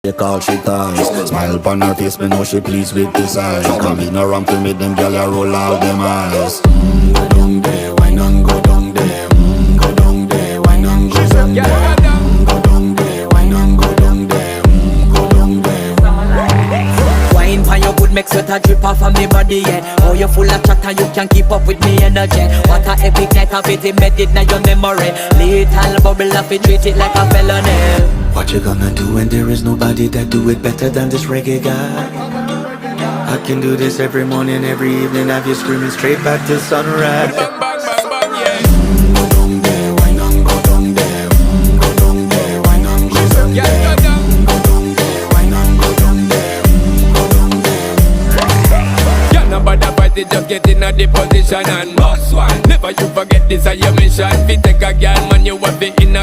They call she ties. Smile upon her face, me know she pleased with this eyes. Come in around to me, them gyal a roll out them eyes. Go down there, why not go down there? Go down there, why not go down there? Go down there, why not go down there? Go down there. Wine pan your good, make sweat a drip off of me body, yeah. Oh, you full of chatter, you can keep up with me energy. What a epic night of it, embedded in your memory. Little bubble of it, treat it like a felony. What you gonna do when there is nobody that do it better than this reggae guy? I can do this every morning, every evening, have you screaming straight back to sunrise. Bang, bang, bang, bang, yeah. Go down there, why not go down there? Go down there, why not go down Yeah, there? go down. Go down there, why not go down there? Go down there. Yeah, nobody fight it, just get in a the position and boss one. Never you forget this is your mission. Fi take a girl, man, you have it in a